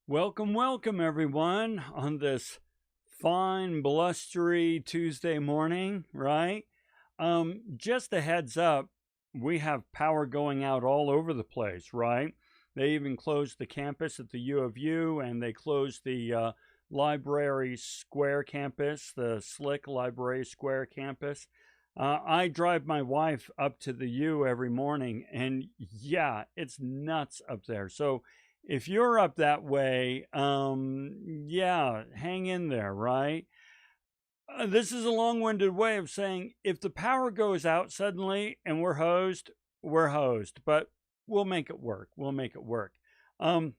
Welcome, welcome, everyone, on this fine, blustery Tuesday morning, right? Just a heads up, we have power going out all over the place, right? They even closed the campus at the U of U, and they closed the Library Square campus, the Slick Library Square campus. I drive my wife up to the U every morning, and yeah, it's nuts up there. So if you're up that way, yeah, hang in there, right? This is a long-winded way of saying if the power goes out suddenly and we're hosed, we're hosed, but we'll make it work. We'll make it work. Um,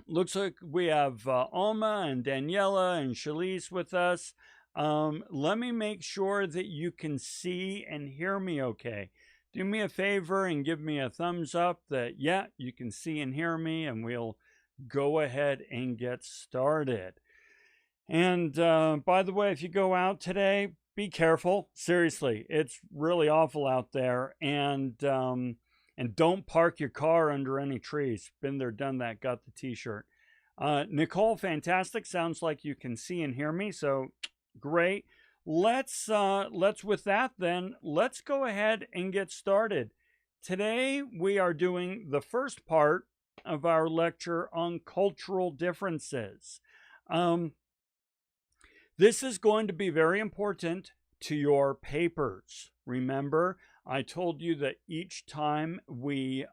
Looks like we have Alma and Daniela and Shalise with us. Let me make sure that you can see and hear me okay. Do me a favor and give me a thumbs up that, yeah, you can see and hear me, and we'll go ahead and get started. And by the way, if you go out today, be careful. Seriously, it's really awful out there. And don't park your car under any trees. Been there, done that, got the t-shirt. Nicole, fantastic. Sounds like you can see and hear me, so great. Let's with that then, let's go ahead and get started. Today we are doing the first part of our lecture on cultural differences. This is going to be very important to your papers. Remember, I told you that each time we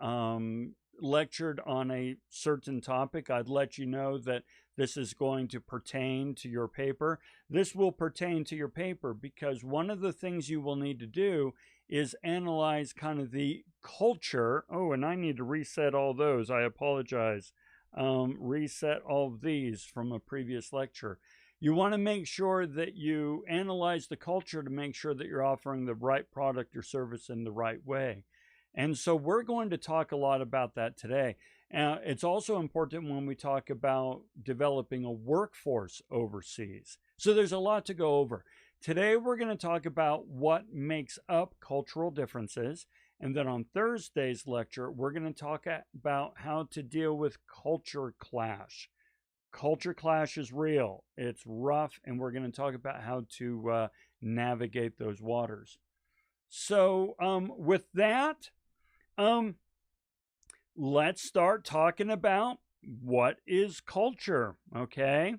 lectured on a certain topic, I'd let you know that this is going to pertain to your paper. This will pertain to your paper because one of the things you will need to do is analyze kind of the culture. Oh, and I need to reset all those. I apologize. Reset all of these from a previous lecture. You want to make sure that you analyze the culture to make sure that you're offering the right product or service in the right way. And so we're going to talk a lot about that today. It's also important when we talk about developing a workforce overseas. So there's a lot to go over. Today we're going to talk about what makes up cultural differences. And then on Thursday's lecture, we're going to talk about how to deal with culture clash. Culture clash is real. It's rough, and we're going to talk about how to navigate those waters. So with that, let's start talking about what is culture, okay?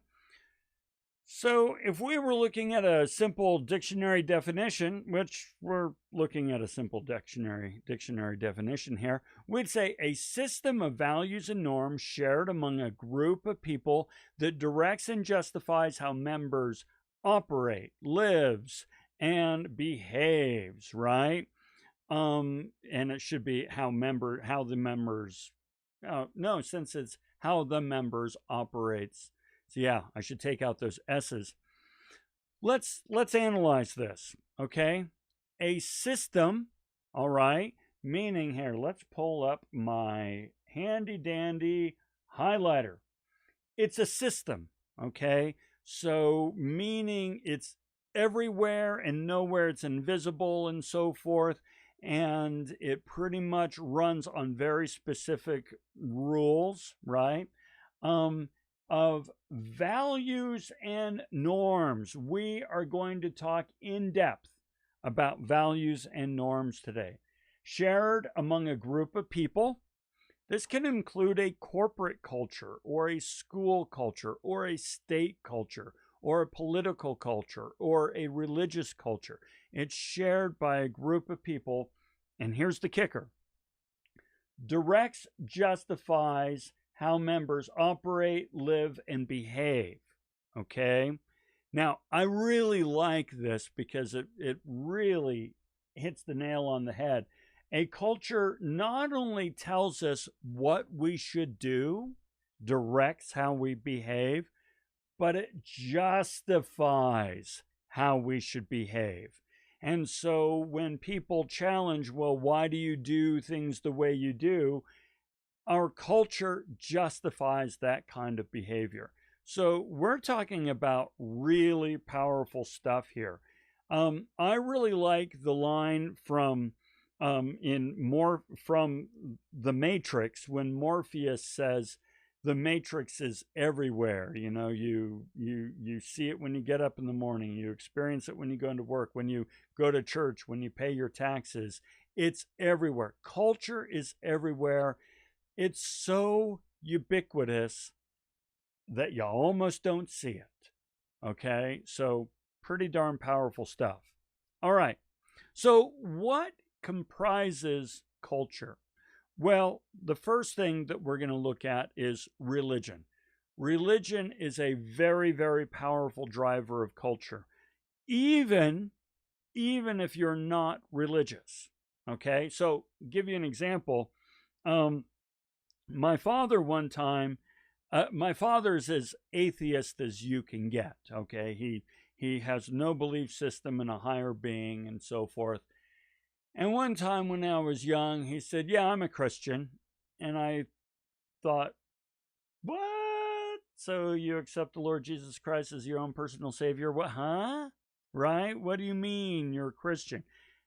So if we were looking at a simple dictionary definition, which we're looking at a simple dictionary definition here, we'd say a system of values and norms shared among a group of people that directs and justifies how members operate, lives, and behaves, right? And it should be how the members, no, since it's how the members operates. So yeah, I should take out those S's. Let's analyze this, okay? A system, all right, meaning here, let's pull up my handy dandy highlighter. It's a system, okay? So meaning it's everywhere and nowhere, it's invisible and so forth. And it pretty much runs on very specific rules, right? Of values and norms. We are going to talk in depth about values and norms today. Shared among a group of people. This can include a corporate culture or a school culture or a state culture or a political culture or a religious culture. It's shared by a group of people, and here's the kicker. Directs, justifies how members operate, live, and behave, okay? Now, I really like this because it really hits the nail on the head. A culture not only tells us what we should do, directs how we behave, but it justifies how we should behave. And so when people challenge, well, why do you do things the way you do? Our culture justifies that kind of behavior. So we're talking about really powerful stuff here. I really like the line from The Matrix when Morpheus says, the matrix is everywhere. You know, you see it when you get up in the morning, you experience it when you go into work, when you go to church, when you pay your taxes. It's everywhere. Culture is everywhere. It's so ubiquitous that you almost don't see it. Okay? So pretty darn powerful stuff. All right. So what comprises culture? Well, the first thing that we're going to look at is religion. Religion is a very, very powerful driver of culture, even if you're not religious. Okay, so give you an example. My father one time, my father's as atheist as you can get. Okay, he has no belief system in a higher being and so forth. And one time when I was young, he said, "Yeah, I'm a Christian." And I thought, "What? So you accept the Lord Jesus Christ as your own personal Savior? What, huh? Right? What do you mean you're a Christian?"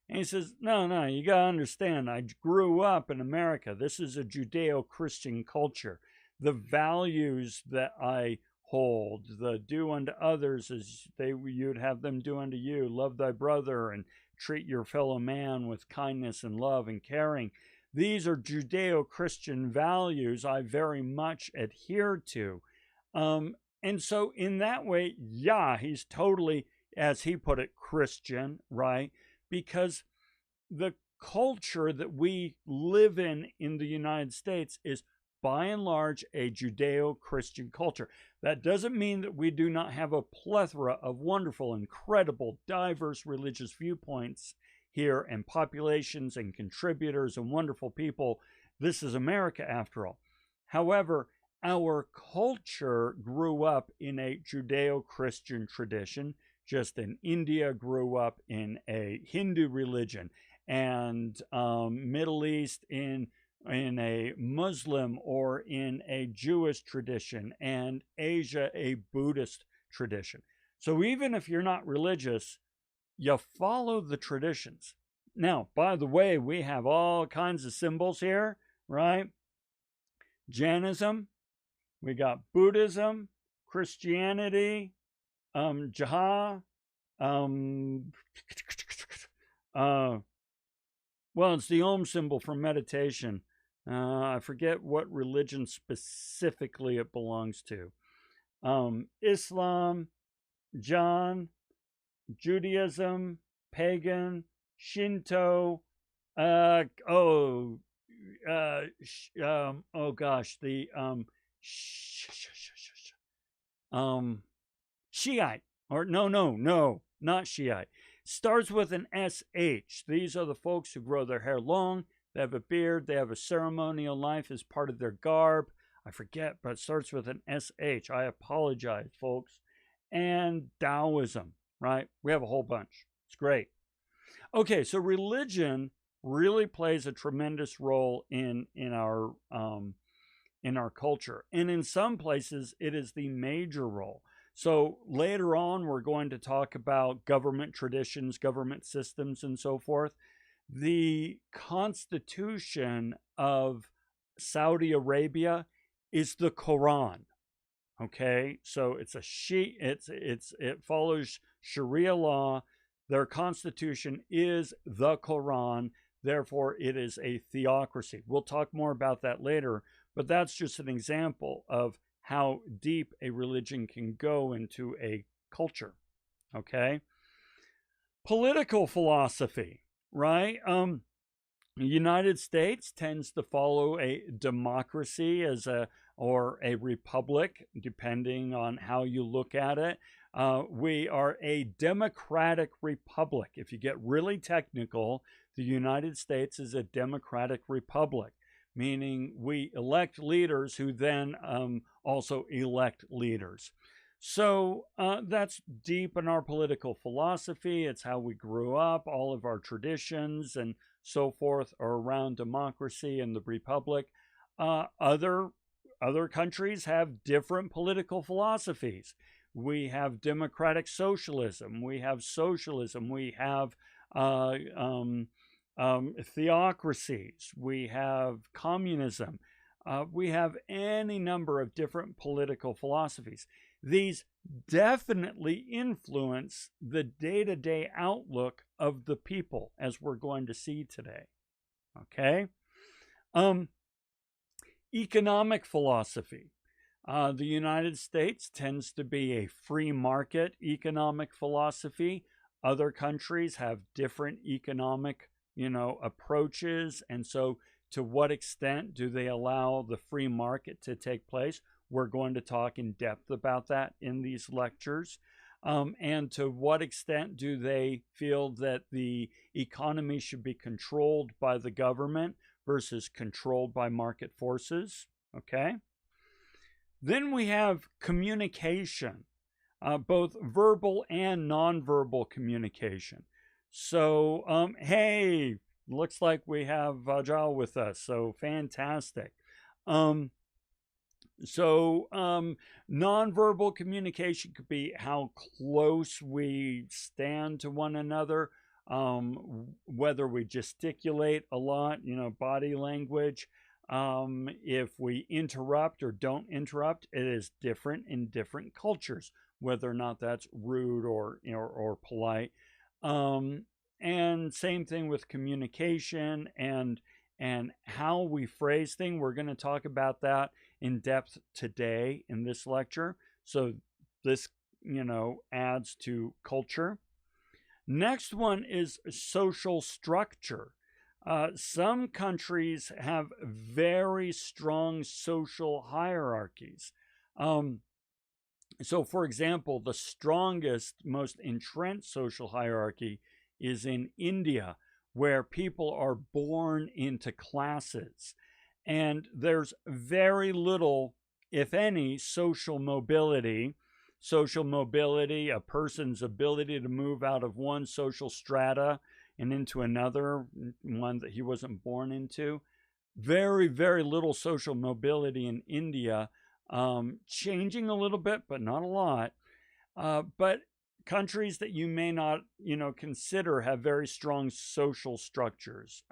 And he says, No, you got to understand, I grew up in America. This is a Judeo-Christian culture. The values that I hold, the do unto others as you'd have them do unto you, love thy brother, and treat your fellow man with kindness and love and caring. These are Judeo-Christian values I very much adhere to. And so in that way, yeah, he's totally, as he put it, Christian, right? Because the culture that we live in the United States is by and large a Judeo-Christian culture. That doesn't mean that we do not have a plethora of wonderful, incredible, diverse religious viewpoints here, and populations and contributors and wonderful people. This is America, after all. However, our culture grew up in a Judeo-Christian tradition, just in India grew up in a Hindu religion, and Middle East in a Muslim or in a Jewish tradition, and Asia a Buddhist tradition. So even if you're not religious, you follow the traditions. Now, by the way, we have all kinds of symbols here, right? Jainism, we got Buddhism, Christianity, Jah, well, it's the Om symbol for meditation. I forget what religion specifically it belongs to. Islam, Judaism, pagan, Shinto, oh gosh, the Shiite, or no, not Shiite. Starts with an SH. These are the folks who grow their hair long. They have a beard. They have a ceremonial life as part of their garb. I forget, but it starts with an SH. I apologize, folks. And Taoism, right? We have a whole bunch. It's great. Okay, so religion really plays a tremendous role in our culture, and in some places it is the major role. So later on, we're going to talk about government traditions, government systems, and so forth. The constitution of Saudi Arabia is the Quran. Okay, so it follows Sharia law. Their constitution is the Quran. Therefore, it is a theocracy. We'll talk more about that later, but that's just an example of how deep a religion can go into a culture. Okay, political philosophy, right? The United States tends to follow a democracy or a republic, depending on how you look at it. We are a democratic republic. If you get really technical, the United States is a democratic republic, meaning we elect leaders who then also elect leaders. So that's deep in our political philosophy. It's how we grew up. All of our traditions and so forth are around democracy and the republic. Other countries have different political philosophies. We have democratic socialism. We have socialism. We have theocracies. We have communism. We have any number of different political philosophies. These definitely influence the day-to-day outlook of the people, as we're going to see today. Okay? Economic philosophy. The United States tends to be a free market economic philosophy. Other countries have different economic, approaches. And so to what extent do they allow the free market to take place? We're going to talk in depth about that in these lectures. And to what extent do they feel that the economy should be controlled by the government versus controlled by market forces? Okay. Then we have communication, both verbal and nonverbal communication. So, hey, looks like we have Vajal with us, so fantastic. Nonverbal communication could be how close we stand to one another, whether we gesticulate a lot, body language. If we interrupt or don't interrupt, it is different in different cultures, whether or not that's rude or polite. And same thing with communication and how we phrase things. We're going to talk about that in depth today in this lecture. So this, adds to culture. Next one is social structure. Some countries have very strong social hierarchies. So, for example, the strongest, most entrenched social hierarchy is in India, where people are born into classes. And there's very little, if any, social mobility. Social mobility, a person's ability to move out of one social strata and into another, one that he wasn't born into. Very, very little social mobility in India, changing a little bit, but not a lot. But countries that you may not, consider have very strong social structures.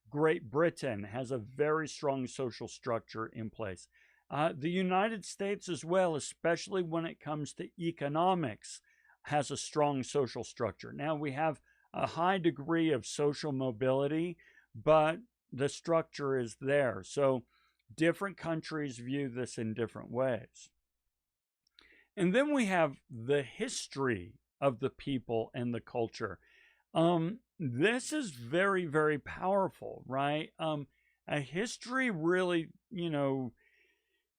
Great Britain has a very strong social structure in place. The United States as well, especially when it comes to economics, has a strong social structure. Now, we have a high degree of social mobility, but the structure is there. So different countries view this in different ways. And then we have the history of the people and the culture. This is very, very powerful, right? A history really,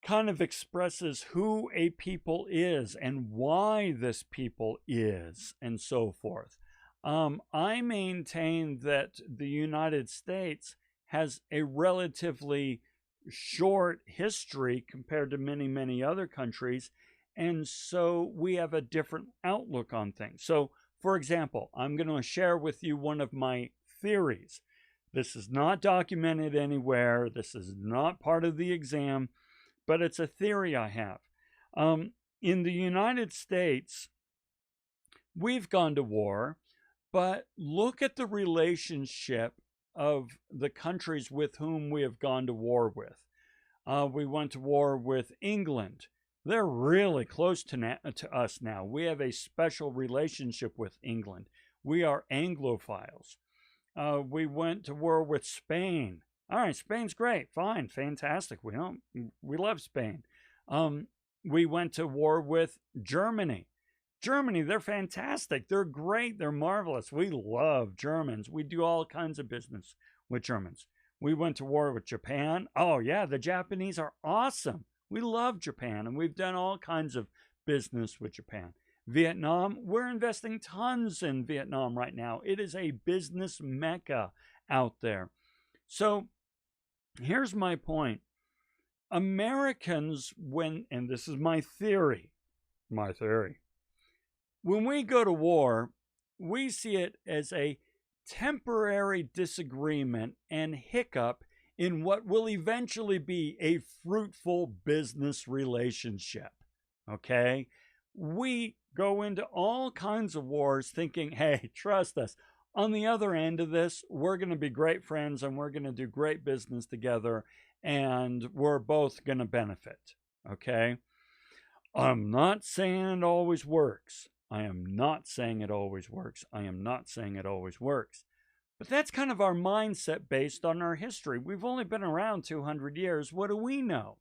kind of expresses who a people is and why this people is, and so forth. I maintain that the United States has a relatively short history compared to many, many other countries, and so we have a different outlook on things. So, for example, I'm going to share with you one of my theories. This is not documented anywhere. This is not part of the exam, but it's a theory I have. In the United States, we've gone to war, but look at the relationship of the countries with whom we have gone to war with. We went to war with England. They're really close to us now. We have a special relationship with England. We are Anglophiles. We went to war with Spain. All right, Spain's great, fine, fantastic. We love Spain. We went to war with Germany. Germany, they're fantastic. They're great. They're marvelous. We love Germans. We do all kinds of business with Germans. We went to war with Japan. Oh, yeah, the Japanese are awesome. We love Japan, and we've done all kinds of business with Japan. Vietnam, we're investing tons in Vietnam right now. It is a business mecca out there. So here's my point. Americans, and this is my theory, when we go to war, we see it as a temporary disagreement and hiccup in what will eventually be a fruitful business relationship. Okay? We go into all kinds of wars thinking, hey, trust us. On the other end of this, we're going to be great friends and we're going to do great business together. and we're both going to benefit. Okay? I'm not saying it always works. I am not saying it always works. I am not saying it always works. But that's kind of our mindset based on our history. We've only been around 200 years. What do we know?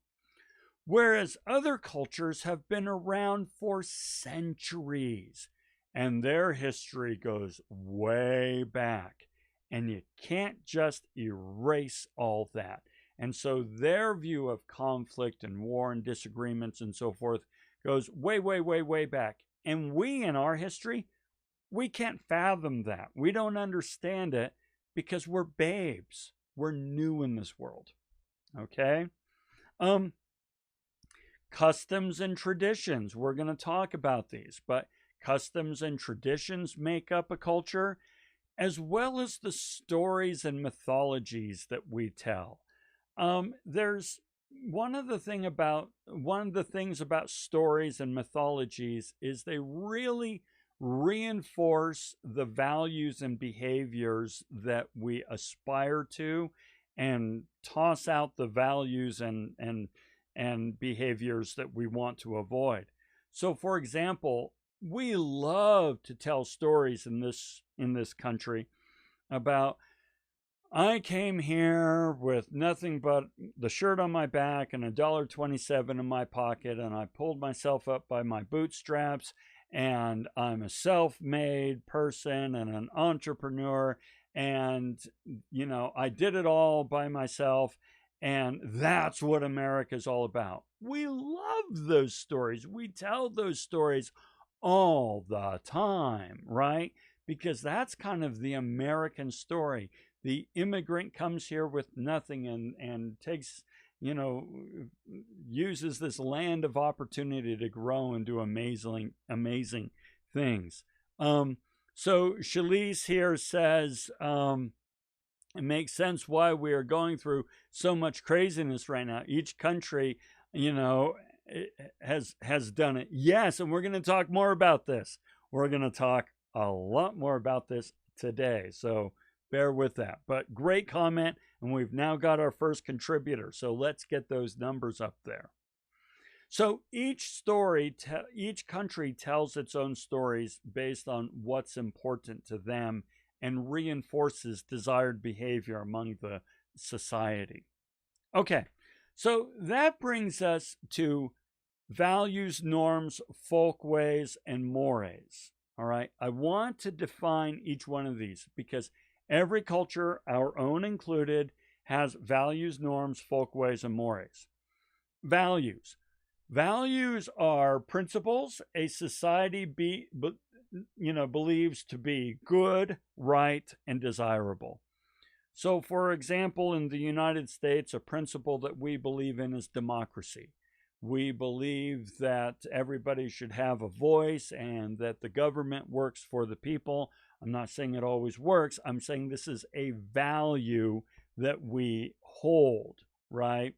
Whereas other cultures have been around for centuries, and their history goes way back. And you can't just erase all that. And so their view of conflict and war and disagreements and so forth goes way, way, way, way back. And we, in our history, we can't fathom that. We don't understand it because we're babes. We're new in this world. Okay? Customs and traditions. We're going to talk about these, but customs and traditions make up a culture, as well as the stories and mythologies that we tell. There's one of the things about stories and mythologies is they really reinforce the values and behaviors that we aspire to, and toss out the values and behaviors that we want to avoid. So, for example, we love to tell stories in this country about, I came here with nothing but the shirt on my back and $1.27 in my pocket, and I pulled myself up by my bootstraps, and I'm a self-made person and an entrepreneur, and, you know, I did it all by myself, and that's what America's all about. We love those stories. We tell those stories all the time, right? Because that's kind of the American story. The immigrant comes here with nothing and takes, you know, uses this land of opportunity to grow and do amazing things. So Shalise here says, it makes sense why we are going through so much craziness right now. Each country, you know, has done it. Yes, and we're going to talk more about this. We're going to talk a lot more about this today. So bear with that. But great comment, and we've now got our first contributor. So let's get those numbers up there. So each country tells its own stories based on what's important to them and reinforces desired behavior among the society. Okay, so that brings us to values, norms, folkways, and mores. All right, I want to define each one of these because every culture, our own included, has values, norms, folkways, and mores. Values. Values are principles a society believes to be good, right, and desirable. So, for example, in the United States, a principle that we believe in is democracy. We believe that everybody should have a voice and that the government works for the people. I'm not saying it always works. I'm saying this is a value that we hold, right?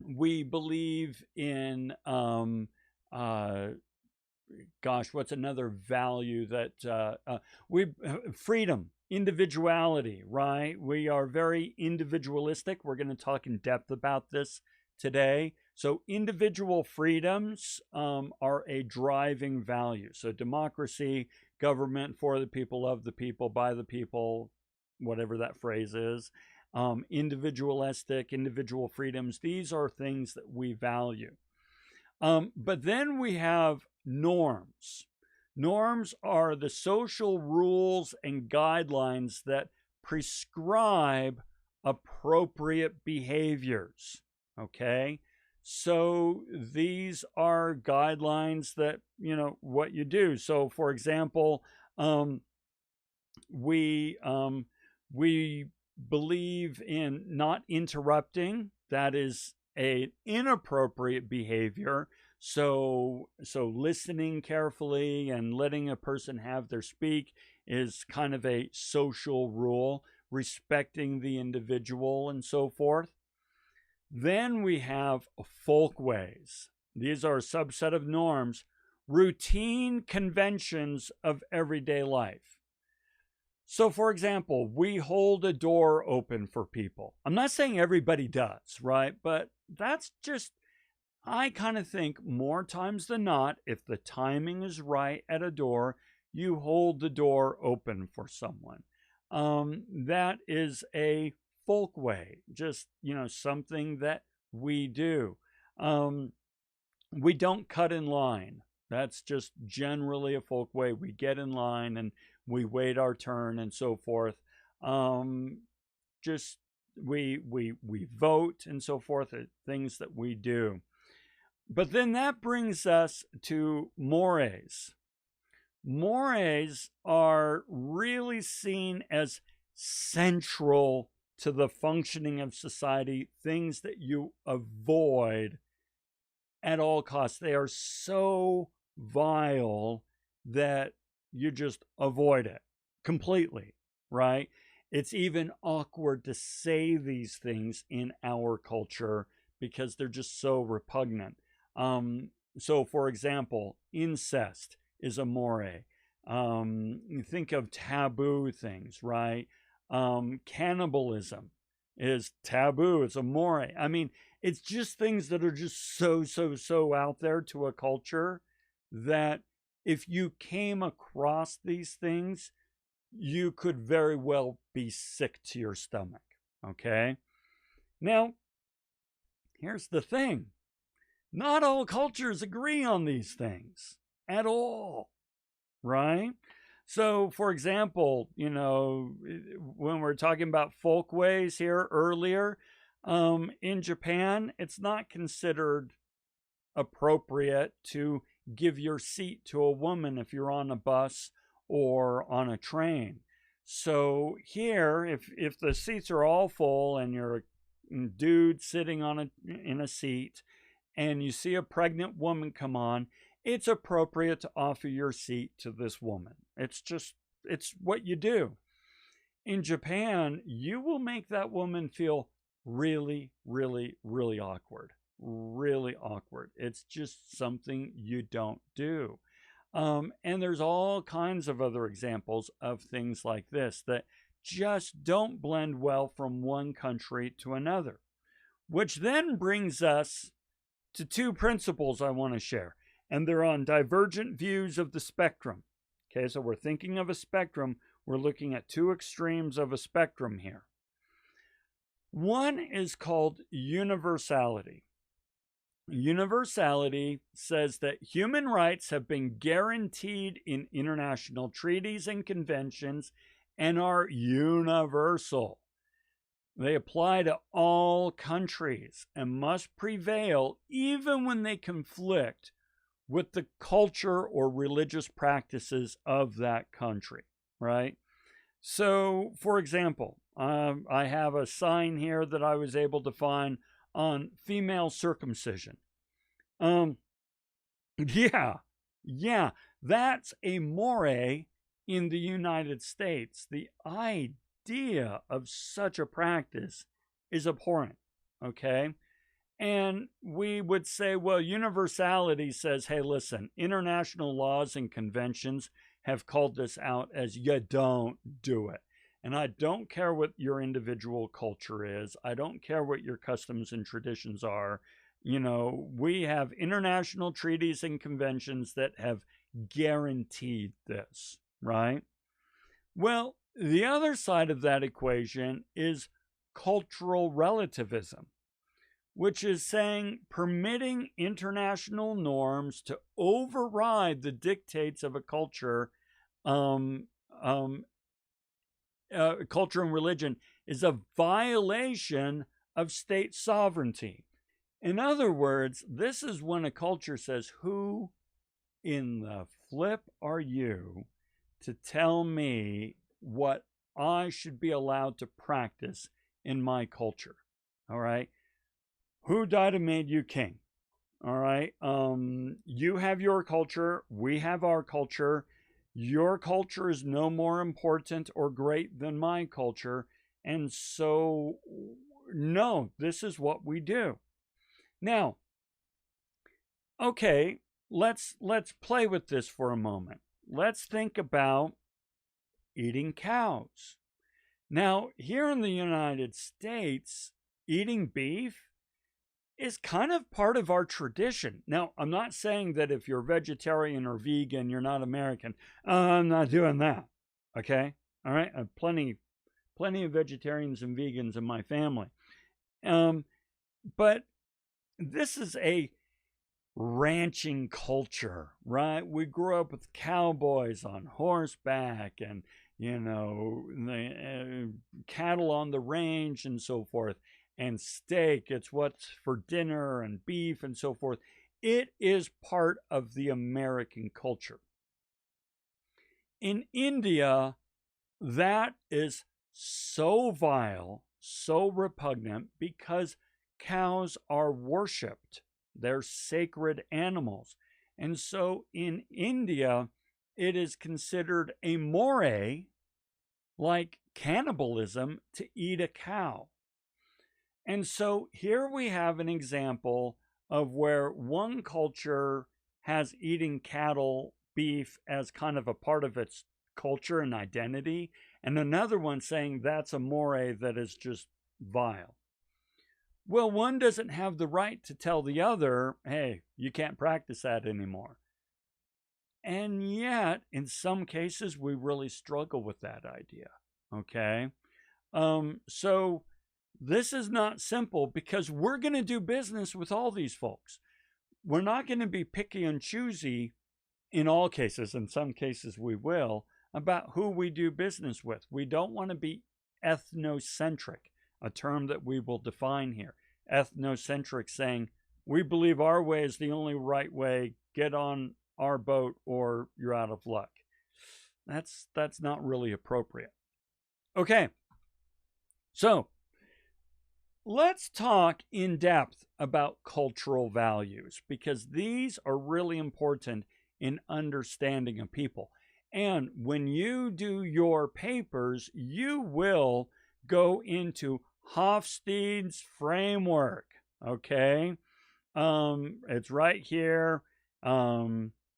We believe in, what's another value that freedom, individuality, right? We are very individualistic. We're going to talk in depth about this today. So individual freedoms are a driving value. So democracy, government for the people, of the people, by the people, whatever that phrase is. Individualistic, individual freedoms. These are things that we value. But then we have norms. Norms are the social rules and guidelines that prescribe appropriate behaviors. Okay? So these are guidelines that, you know, what you do. So, for example, we believe in not interrupting. That is an inappropriate behavior. So listening carefully and letting a person have their speak is kind of a social rule, respecting the individual and so forth. Then we have folkways. These are a subset of norms, routine conventions of everyday life. So, for example, we hold a door open for people. I'm not saying everybody does, right? But that's just, I kind of think more times than not, if the timing is right at a door, you hold the door open for someone. That is a folk way, just, something that we do. We don't cut in line. That's just generally a folk way. We get in line and we wait our turn and so forth. Just we vote and so forth. Things that we do. But then that brings us to mores. Mores are really seen as central to the functioning of society, things that you avoid at all costs. They are so vile that you just avoid it completely, right? It's even awkward to say these things in our culture because they're just so repugnant. So, for example, incest is a more. You think of taboo things, right? Cannibalism is taboo. It's a more. I mean, it's just things that are just so out there to a culture that if you came across these things, you could very well be sick to your stomach. Okay? Now, here's the thing. Not all cultures agree on these things at all, right? So, for example, when we're talking about folkways here earlier, in Japan, it's not considered appropriate to give your seat to a woman if you're on a bus or on a train. So here, if the seats are all full and you're a dude sitting in a seat and you see a pregnant woman come on, it's appropriate to offer your seat to this woman. It's what you do. In Japan, you will make that woman feel really, really, really awkward. Really awkward. It's just something you don't do. And there's all kinds of other examples of things like this that just don't blend well from one country to another. Which then brings us to two principles I want to share. And they're on divergent views of the spectrum. Okay, so we're thinking of a spectrum. We're looking at two extremes of a spectrum here. One is called universality. Universality says that human rights have been guaranteed in international treaties and conventions and are universal. They apply to all countries and must prevail even when they conflict with the culture or religious practices of that country, right? So, for example, I have a sign here that I was able to find on female circumcision. Yeah, that's a more in the United States. The idea of such a practice is abhorrent, okay? And we would say, well, universality says, hey, listen, international laws and conventions have called this out as you don't do it. And I don't care what your individual culture is. I don't care what your customs and traditions are. We have international treaties and conventions that have guaranteed this, right? Well, the other side of that equation is cultural relativism, which is saying permitting international norms to override the dictates of a culture, culture and religion is a violation of state sovereignty. In other words, this is when a culture says, who in the flip are you to tell me what I should be allowed to practice in my culture? All right. Who died and made you king? All right. You have your culture. We have our culture. Your culture is no more important or great than my culture. And so, no, this is what we do. Now, okay, let's play with this for a moment. Let's think about eating cows. Now, here in the United States, eating beef is kind of part of our tradition. Now, I'm not saying that if you're vegetarian or vegan, you're not American. I'm not doing that. Okay? All right? I have plenty of vegetarians and vegans in my family. But this is a ranching culture, right? We grew up with cowboys on horseback and, the cattle on the range and so forth, and steak. It's what's for dinner, and beef and so forth. It is part of the American culture. In India, that is so vile, so repugnant, because cows are worshipped. They're sacred animals. And so in India, it is considered a moray, like cannibalism, to eat a cow. And so here we have an example of where one culture has eating cattle, beef, as kind of a part of its culture and identity, and another one saying that's a moray that is just vile. Well, one doesn't have the right to tell the other, hey, you can't practice that anymore. And yet, in some cases, we really struggle with that idea, okay? So this is not simple, because we're going to do business with all these folks. We're not going to be picky and choosy in all cases. In some cases, we will, about who we do business with. We don't want to be ethnocentric, a term that we will define here. Ethnocentric, saying, we believe our way is the only right way, get on our boat or you're out of luck. That's not really appropriate. Okay, so let's talk in depth about cultural values, because these are really important in understanding a people. And when you do your papers, you will go into HOFSTEDE'S framework, okay? It's right here.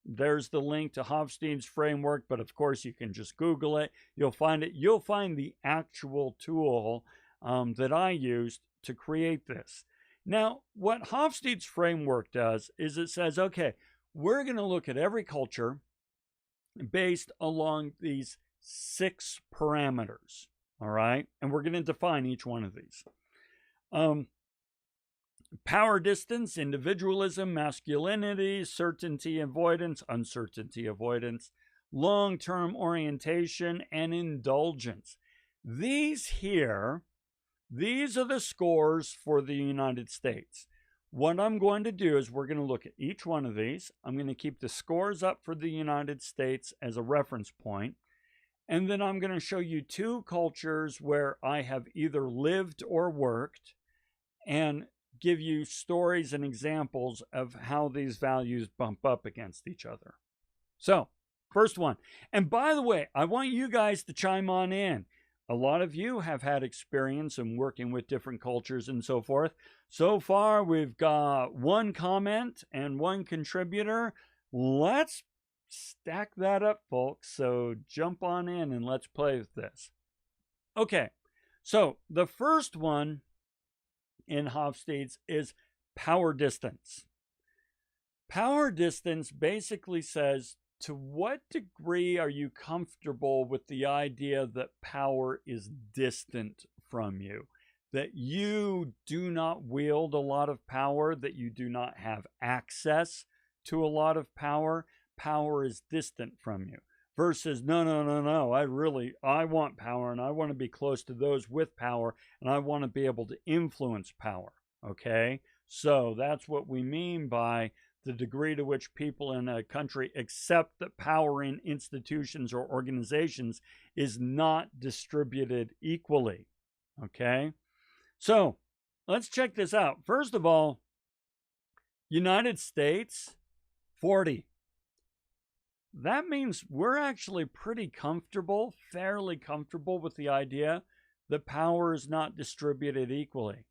There's the link to HOFSTEDE'S framework, but of course you can just Google it. You'll find it. You'll find the actual tool that I used to create this. Now, what HOFSTEDE'S framework does is it says, okay, we're going to look at every culture based along these 6 parameters, all right? And we're going to define each one of these. Power distance, individualism, masculinity, certainty avoidance, uncertainty avoidance, long-term orientation, and indulgence. These are the scores for the United States. What I'm going to do is we're going to look at each one of these. I'm going to keep the scores up for the United States as a reference point. And then I'm going to show you 2 cultures where I have either lived or worked, and give you stories and examples of how these values bump up against each other. So, first one. And by the way, I want you guys to chime on in. A lot of you have had experience in working with different cultures and so forth. So far, we've got 1 comment and 1 contributor. Let's stack that up, folks. So jump on in and let's play with this. Okay, so the first one in HOFSTEDE'S is power distance. Power distance basically says, to what degree are you comfortable with the idea that power is distant from you? That you do not wield a lot of power, that you do not have access to a lot of power. Power is distant from you. Versus, no, I want power, and I want to be close to those with power, and I want to be able to influence power, okay? So that's what we mean by the degree to which people in a country accept that power in institutions or organizations is not distributed equally, okay? So let's check this out. First of all, United States, 40. That means we're actually pretty comfortable, fairly comfortable with the idea that power is not distributed equally.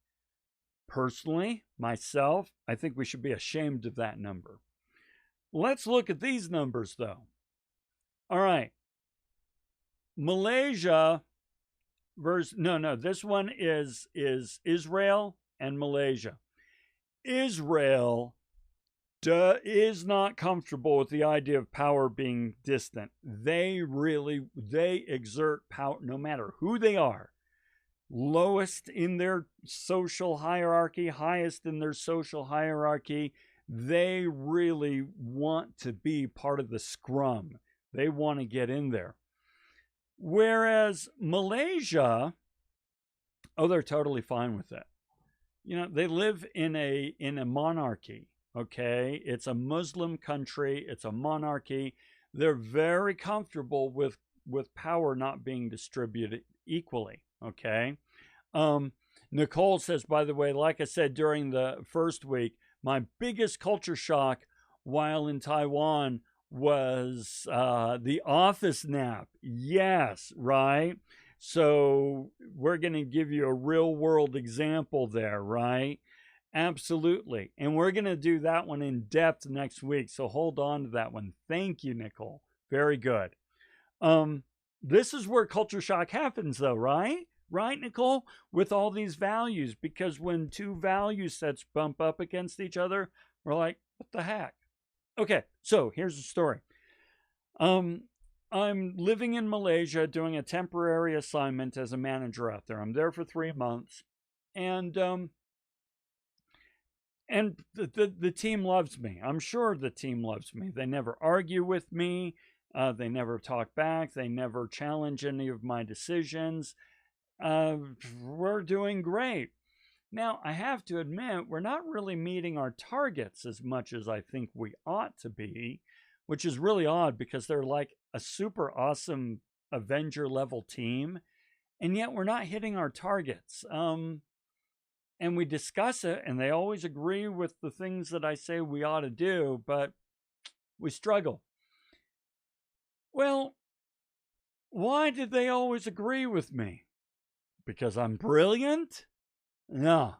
Personally, myself, I think we should be ashamed of that number. Let's look at these numbers, though. All right. Malaysia versus no, this one is Israel and Malaysia. Israel is not comfortable with the idea of power being distant. They exert power no matter who they are. Lowest in their social hierarchy, highest in their social hierarchy. They really want to be part of the scrum. They want to get in there. Whereas Malaysia, oh, they're totally fine with it. You know, they live in a monarchy. Okay, it's a Muslim country, it's a monarchy. They're very comfortable with power not being distributed equally. Okay. Nicole says, by the way, like I said during the first week, my biggest culture shock while in Taiwan was the office nap. Yes, right? So we're going to give you a real world example there, right? Absolutely. And we're going to do that one in depth next week. So hold on to that one. Thank you, Nicole. Very good. This is where culture shock happens, though, right? Right, Nicole? With all these values, because when two value sets bump up against each other, we're like, what the heck? Okay, so here's the story. I'm living in Malaysia doing a temporary assignment as a manager out there. I'm there for 3 months. And the team loves me. I'm sure the team loves me. They never argue with me. They never talk back. They never challenge any of my decisions. We're doing great. Now, I have to admit, we're not really meeting our targets as much as I think we ought to be, which is really odd because they're like a super awesome Avenger level team, and yet we're not hitting our targets. And we discuss it, and they always agree with the things that I say we ought to do, but we struggle. Well, why did they always agree with me? Because I'm brilliant? No.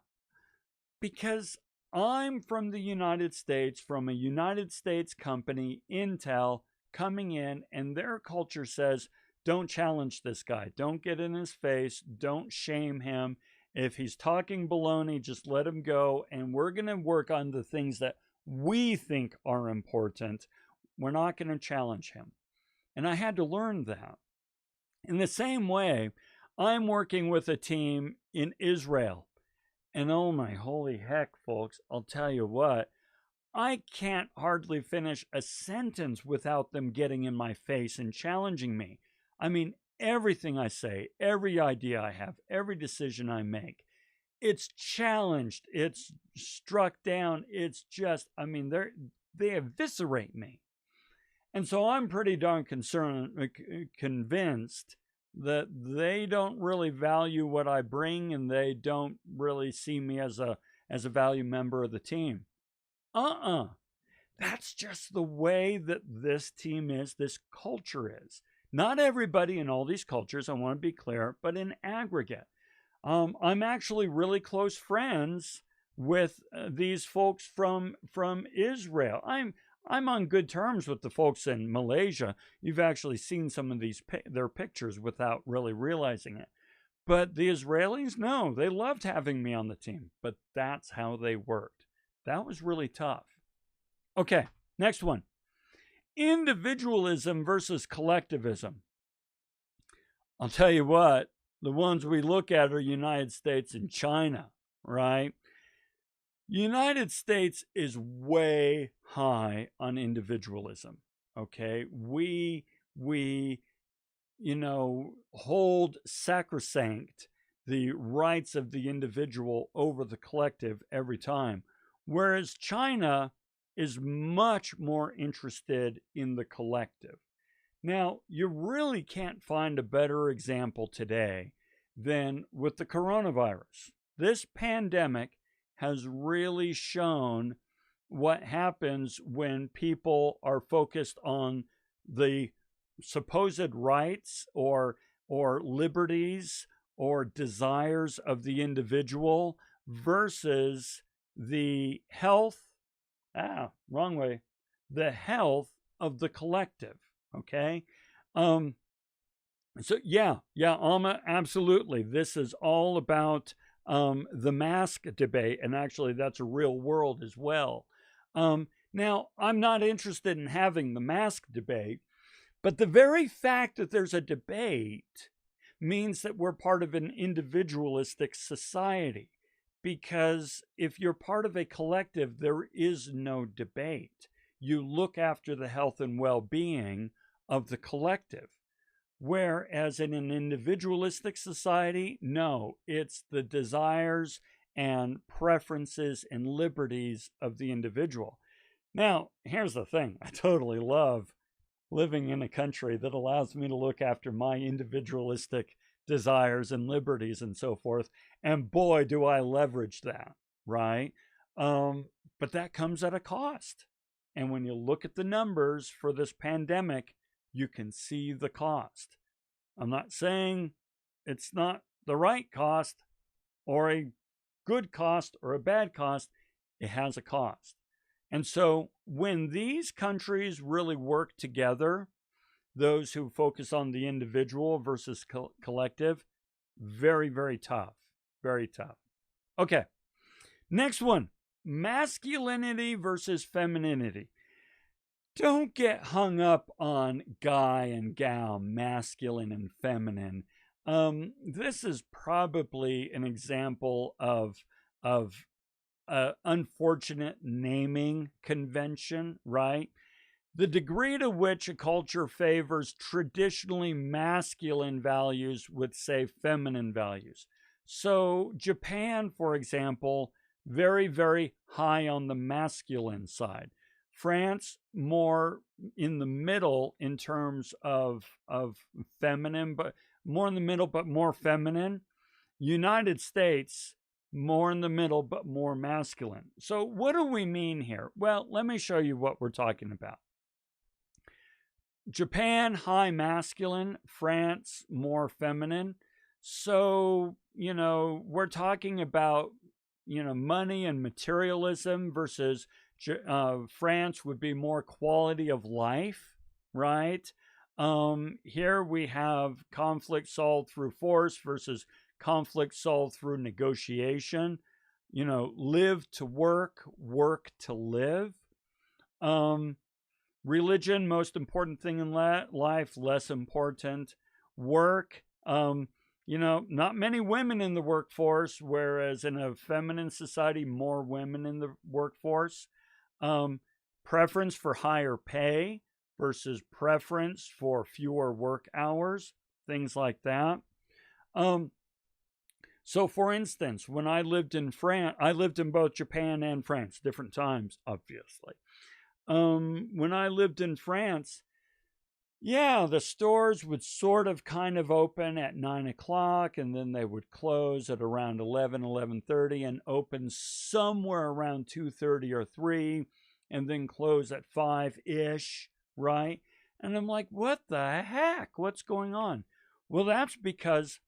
Because I'm from the United States, from a United States company, Intel, coming in, and their culture says, don't challenge this guy. Don't get in his face. Don't shame him. If he's talking baloney, just let him go. And we're going to work on the things that we think are important. We're not going to challenge him. And I had to learn that. In the same way, I'm working with a team in Israel. And oh my holy heck, folks, I'll tell you what, I can't hardly finish a sentence without them getting in my face and challenging me. I mean, everything I say, every idea I have, every decision I make, it's challenged, it's struck down, it's just, I mean, they eviscerate me. And so I'm pretty darn convinced that they don't really value what I bring, and they don't really see me as a value member of the team. That's just the way that this team is, this culture is. Not everybody in all these cultures, I want to be clear, but in aggregate. I'm actually really close friends with these folks from Israel. I'm on good terms with the folks in Malaysia. You've actually seen some of their pictures without really realizing it. But the Israelis, no, they loved having me on the team. But that's how they worked. That was really tough. Okay, next one. Individualism versus collectivism. I'll tell you what, the ones we look at are United States and China, right? United States is way high on individualism, okay? We hold sacrosanct the rights of the individual over the collective every time, whereas China is much more interested in the collective. Now, you really can't find a better example today than with the coronavirus. This pandemic has really shown what happens when people are focused on the supposed rights or liberties or desires of the individual versus the health, the health of the collective, okay? So yeah, Alma, absolutely. This is all about the mask debate, and actually, that's a real world as well. Now, I'm not interested in having the mask debate, but the very fact that there's a debate means that we're part of an individualistic society. Because if you're part of a collective, there is no debate. You look after the health and well being of the collective. Whereas in an individualistic society, no, it's the desires and preferences and liberties of the individual. Now, here's the thing, I totally love living in a country that allows me to look after my individualistic desires and liberties and so forth. And boy, do I leverage that, right? But that comes at a cost. And when you look at the numbers for this pandemic, you can see the cost. I'm not saying it's not the right cost or a good cost or a bad cost. It has a cost. And so when these countries really work together, those who focus on the individual versus collective, very, very tough. Very tough. Okay. Next one, masculinity versus femininity. Don't get hung up on guy and gal, masculine and feminine. This is probably an example of unfortunate naming convention, right? The degree to which a culture favors traditionally masculine values with, say, feminine values. So Japan, for example, very, very high on the masculine side. France, more in the middle in terms of feminine, but more in the middle, but more feminine. United States, more in the middle, but more masculine. So what do we mean here? Well, let me show you what we're talking about. Japan, high masculine. France, more feminine. So, we're talking about, money and materialism versus France would be more quality of life, right? Here we have conflict solved through force versus conflict solved through negotiation. Live to work, work to live. Religion, most important thing in life, less important. Work, not many women in the workforce, whereas in a feminine society, more women in the workforce. Preference for higher pay versus preference for fewer work hours, things like that. So for instance, when I lived in France, I lived in both Japan and France, different times, obviously. When I lived in France, the stores would sort of kind of open at 9 o'clock, and then they would close at around 11:30 and open somewhere around 2:30 or 3, and then close at 5-ish, right? And I'm like, what the heck? What's going on? Well, that's because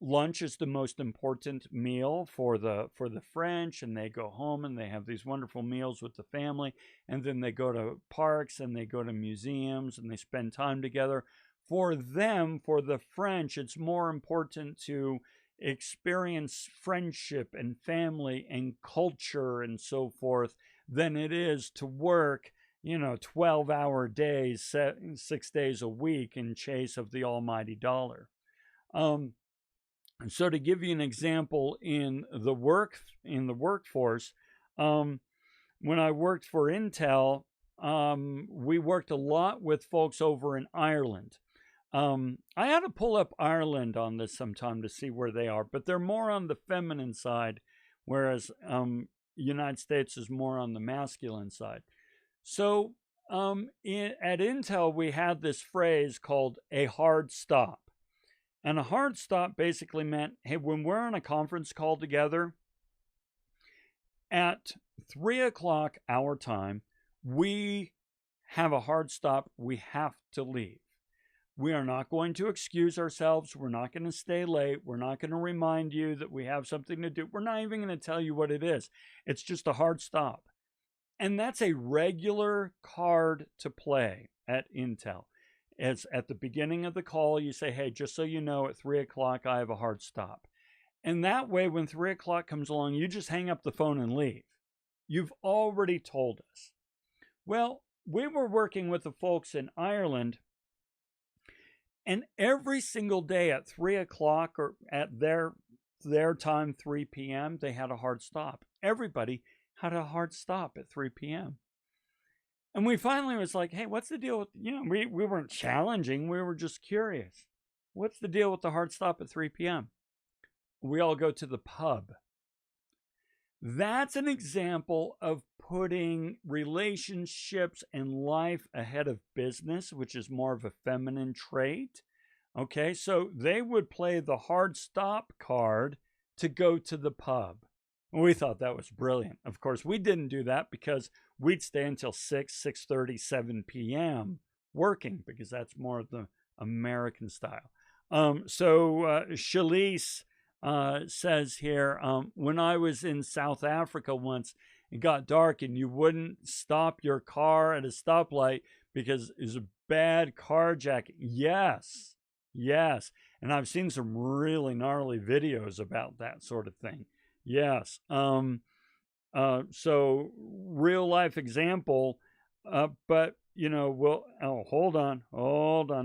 lunch is the most important meal for the French, and they go home and they have these wonderful meals with the family, and then they go to parks and they go to museums and they spend time together. For them, for the French, it's more important to experience friendship and family and culture and so forth than it is to work 12-hour days, 6 days a week in chase of the almighty dollar. So to give you an example in the workforce, when I worked for Intel, we worked a lot with folks over in Ireland. I had to pull up Ireland on this sometime to see where they are, but they're more on the feminine side, whereas United States is more on the masculine side. So at Intel, we had this phrase called a hard stop. And a hard stop basically meant, hey, when we're on a conference call together, at 3 o'clock our time, we have a hard stop. We have to leave. We are not going to excuse ourselves. We're not going to stay late. We're not going to remind you that we have something to do. We're not even going to tell you what it is. It's just a hard stop. And that's a regular card to play at Intel. It's at the beginning of the call, you say, hey, just so you know, at 3 o'clock, I have a hard stop. And that way, when 3 o'clock comes along, you just hang up the phone and leave. You've already told us. Well, we were working with the folks in Ireland, and every single day at 3 o'clock or at their time, 3 p.m., they had a hard stop. Everybody had a hard stop at 3 p.m. And we finally was like, hey, what's the deal with, we weren't challenging. We were just curious. What's the deal with the hard stop at 3 p.m.? We all go to the pub. That's an example of putting relationships and life ahead of business, which is more of a feminine trait. Okay, so they would play the hard stop card to go to the pub. We thought that was brilliant. Of course, we didn't do that because we'd stay until 6:30, 7 p.m. working, because that's more of the American style. Shalise says here, when I was in South Africa once, it got dark and you wouldn't stop your car at a stoplight because it was a bad carjacking. Yes. And I've seen some really gnarly videos about that sort of thing. Yes. So real life example, but hold on,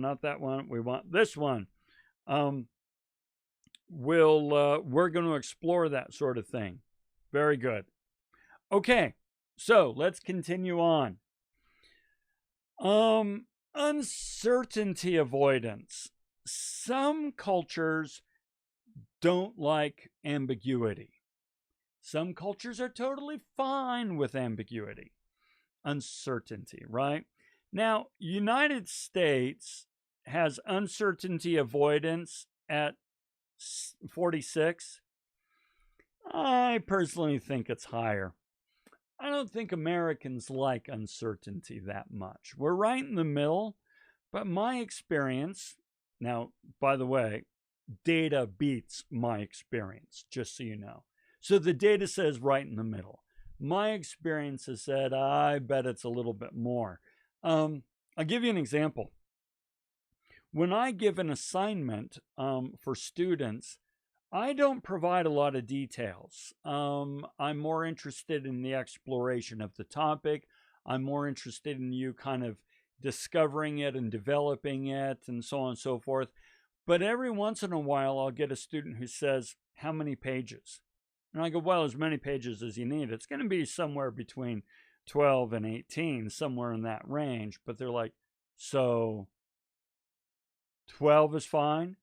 not that one. We want this one. We're going to explore that sort of thing. Very good. Okay, so let's continue on. Uncertainty avoidance. Some cultures don't like ambiguity. Some cultures are totally fine with ambiguity. Uncertainty, right? Now, United States has uncertainty avoidance at 46. I personally think it's higher. I don't think Americans like uncertainty that much. We're right in the middle, but my experience, now, by the way, data beats my experience, just so you know. So the data says right in the middle. My experience has said, I bet it's a little bit more. I'll give you an example. When I give an assignment for students, I don't provide a lot of details. I'm more interested in the exploration of the topic. I'm more interested in you kind of discovering it and developing it and so on and so forth. But every once in a while, I'll get a student who says, how many pages? And I go, well, as many pages as you need. It's going to be somewhere between 12 and 18, somewhere in that range. But they're like, so 12 is fine?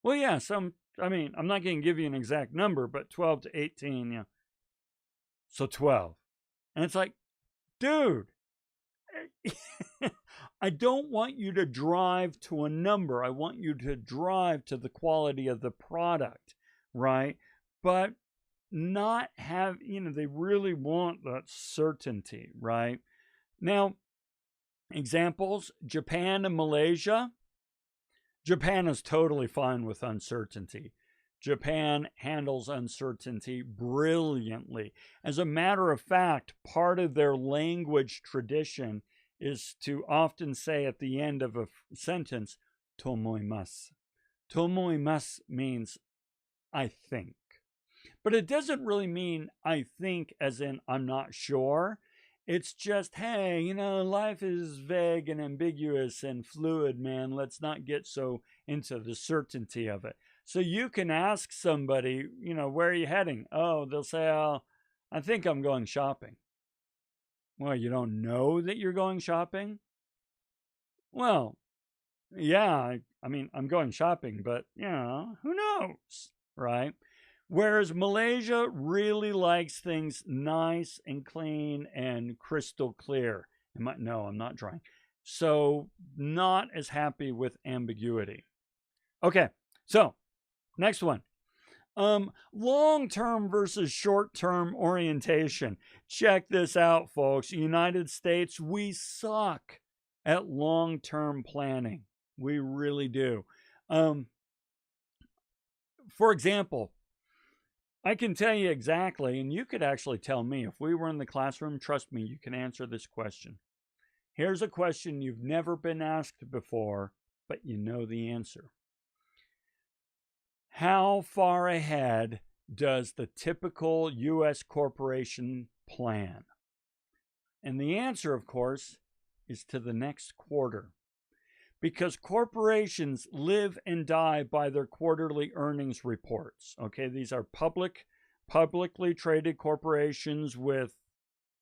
Well, yeah, I'm not going to give you an exact number, but 12 to 18, yeah. So 12. And it's like, dude, I don't want you to drive to a number. I want you to drive to the quality of the product, right? But not have, they really want that certainty, right? Now, examples, Japan and Malaysia. Japan is totally fine with uncertainty. Japan handles uncertainty brilliantly. As a matter of fact, part of their language tradition is to often say at the end of a sentence, tomoimasu. Tomoimasu means I think. But it doesn't really mean I think as in I'm not sure. It's just, hey, life is vague and ambiguous and fluid, man. Let's not get so into the certainty of it. So you can ask somebody, where are you heading? Oh, they'll say, oh, I think I'm going shopping. Well, you don't know that you're going shopping? Well, yeah, I'm going shopping, but, who knows, right? Whereas Malaysia really likes things nice and clean and crystal clear. No, I'm not drawing. So not as happy with ambiguity. Okay, so next one. Long-term versus short-term orientation. Check this out, folks. United States, we suck at long-term planning. We really do. For example, I can tell you exactly, and you could actually tell me if we were in the classroom. Trust me, you can answer this question. Here's a question you've never been asked before, but you know the answer. How far ahead does the typical U.S. corporation plan? And the answer, of course, is to the next quarter. Because corporations live and die by their quarterly earnings reports. Okay, these are publicly traded corporations with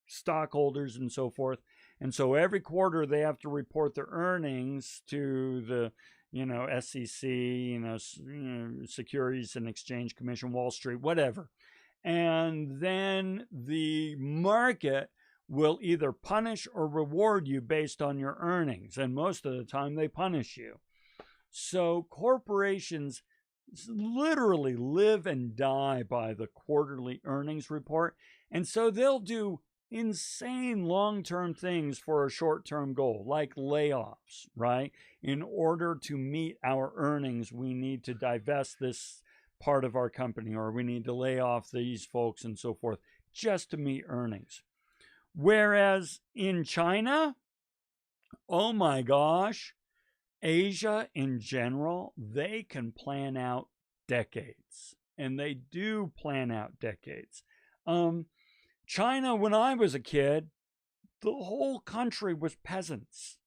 stockholders and so forth. And so every quarter they have to report their earnings to the SEC, Securities and Exchange Commission, Wall Street, whatever. And then the market will either punish or reward you based on your earnings. And most of the time they punish you. So corporations literally live and die by the quarterly earnings report. And so they'll do insane long-term things for a short-term goal, like layoffs, right? In order to meet our earnings, we need to divest this part of our company, or we need to lay off these folks and so forth, just to meet earnings. Whereas in China, oh my gosh, Asia in general, they can plan out decades. And they do plan out decades. China, when I was a kid, the whole country was peasants.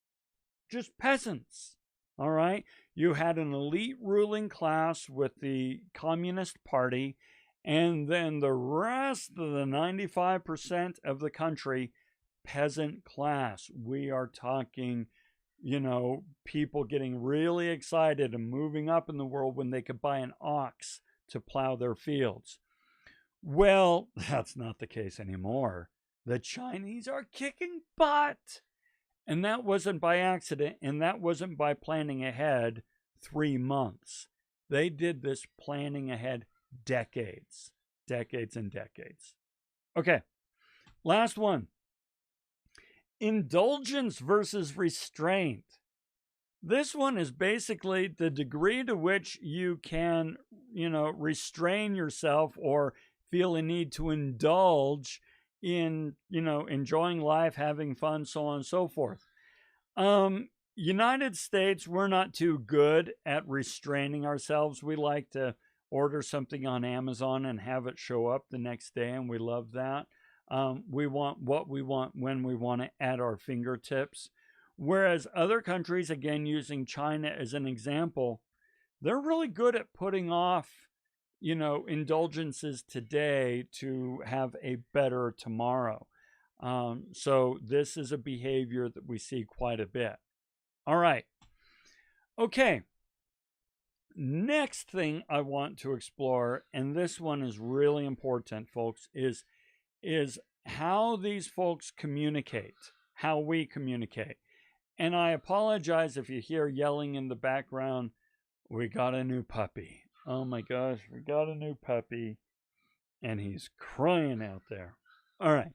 Just peasants. All right? You had an elite ruling class with the Communist Party, and then the rest of the 95% of the country, peasant class. We are talking, people getting really excited and moving up in the world when they could buy an ox to plow their fields. Well, that's not the case anymore. The Chinese are kicking butt. And that wasn't by accident, and that wasn't by planning ahead 3 months. They did this planning ahead decades and decades. Okay, last one. Indulgence versus restraint. This one is basically the degree to which you can, restrain yourself or feel a need to indulge in, enjoying life, having fun, so on and so forth. United States, we're not too good at restraining ourselves. We like to order something on Amazon and have it show up the next day, and we love that. We want what we want when we want it at our fingertips. Whereas other countries, again, using China as an example, they're really good at putting off, indulgences today to have a better tomorrow. So this is a behavior that we see quite a bit. All right. Okay. Next thing I want to explore, and this one is really important, folks, is how these folks communicate, how we communicate. And I apologize if you hear yelling in the background. We got a new puppy. Oh my gosh, we got a new puppy, and he's crying out there. All right.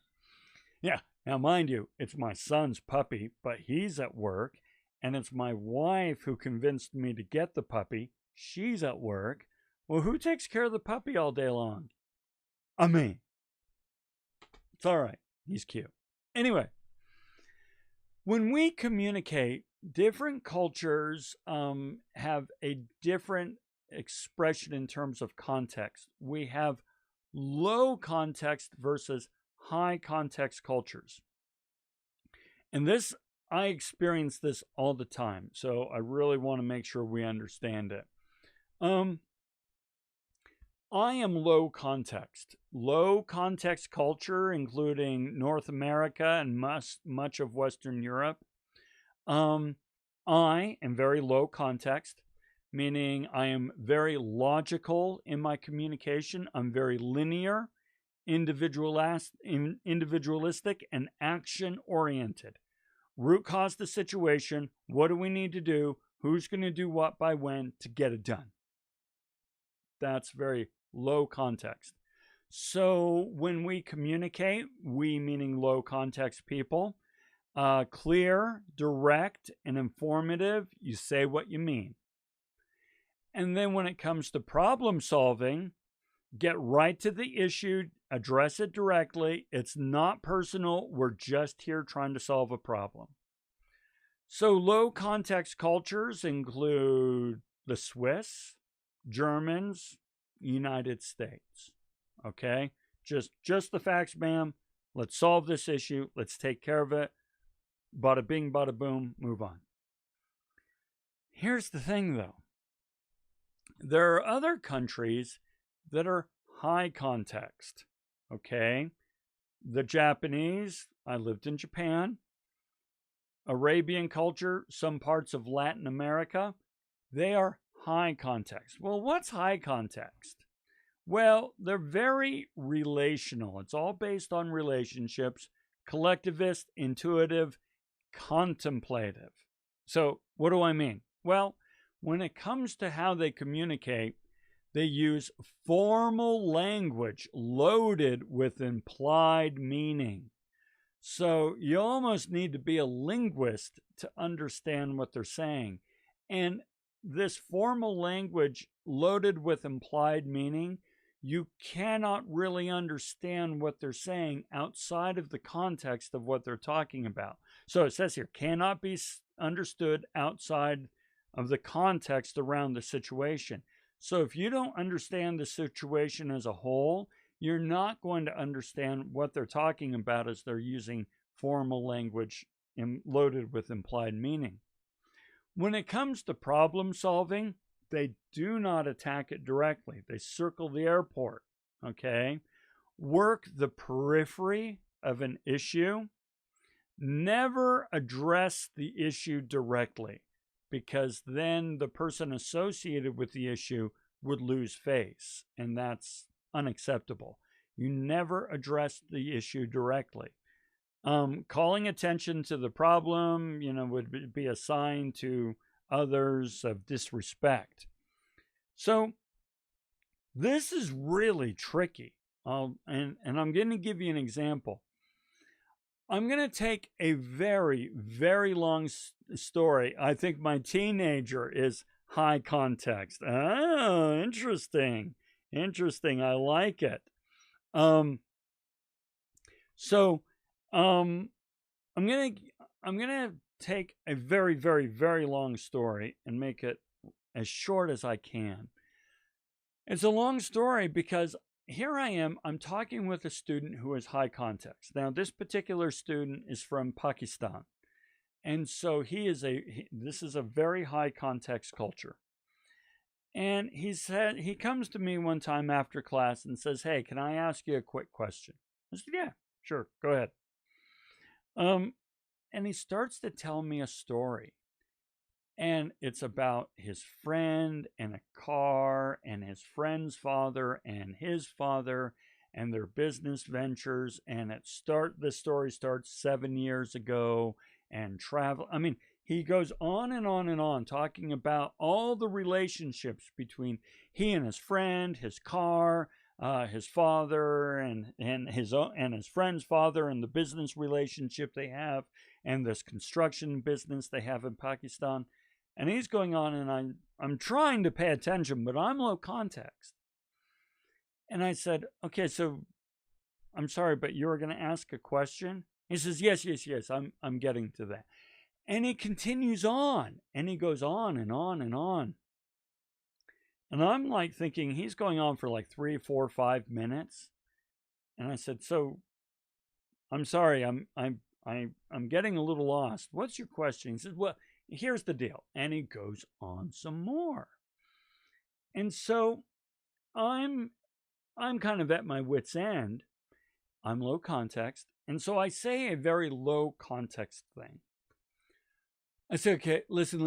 Yeah, now mind you, it's my son's puppy, but he's at work, and it's my wife who convinced me to get the puppy. She's at work. Well, who takes care of the puppy all day long? Me. It's all right. He's cute. Anyway, when we communicate, different cultures have a different expression in terms of context. We have low context versus high context cultures. And this, I experience this all the time. So I really want to make sure we understand it. I am low context. Low context culture, including North America and much of Western Europe. I am very low context, meaning I am very logical in my communication. I'm very linear, individualistic, and action-oriented. Root cause the situation. What do we need to do? Who's going to do what by when to get it done? That's very low context. So when we communicate, we meaning low context people, clear, direct, and informative, you say what you mean. And then when it comes to problem solving, get right to the issue, address it directly. It's not personal. We're just here trying to solve a problem. So low context cultures include the Swiss, Germans, United States. Okay? Just the facts, ma'am. Let's solve this issue. Let's take care of it. Bada bing, bada boom, move on. Here's the thing, though. There are other countries that are high context. Okay? The Japanese, I lived in Japan. Arabian culture, some parts of Latin America, they are high context. Well, what's high context? Well, they're very relational. It's all based on relationships, collectivist, intuitive, contemplative. So, what do I mean? Well, when it comes to how they communicate, they use formal language loaded with implied meaning. So you almost need to be a linguist to understand what they're saying. And this formal language loaded with implied meaning, you cannot really understand what they're saying outside of the context of what they're talking about. So it says here, cannot be understood outside of the context around the situation. So if you don't understand the situation as a whole, you're not going to understand what they're talking about as they're using formal language loaded with implied meaning. When it comes to problem solving, they do not attack it directly. They circle the airport, okay? Work the periphery of an issue. Never address the issue directly, because then the person associated with the issue would lose face, and that's unacceptable. You never address the issue directly. Calling attention to the problem, would be a sign to others of disrespect. So this is really tricky. And I'm going to give you an example. I'm going to take a very, very long story. I think my teenager is high context. Oh, interesting. Interesting. I like it. I'm gonna take a very, very, very long story and make it as short as I can. It's a long story because here I am, I'm talking with a student who is high context. Now, this particular student is from Pakistan. And so this is a very high context culture. And he comes to me one time after class and says, "Hey, can I ask you a quick question?" I said, "Yeah, sure, go ahead." And he starts to tell me a story. And it's about his friend and a car and his friend's father and his father and their business ventures. And the story starts 7 years ago and travel. I mean, he goes on and on and on talking about all the relationships between he and his friend, his car, his father and his friend's father, and the business relationship they have, and this construction business they have in Pakistan. And he's going on, and I'm trying to pay attention, but I'm low context. And I said, "Okay, so I'm sorry, but you were going to ask a question?" He says, yes, I'm getting to that." And he continues on, and he goes on and on and on. And I'm like thinking he's going on for like 3, 4, 5 minutes. And I said, "So I'm sorry, I'm getting a little lost. What's your question?" He says, "Well, here's the deal." And he goes on some more. And so I'm kind of at my wit's end. I'm low context. And so I say a very low context thing. I say, "Okay, listen.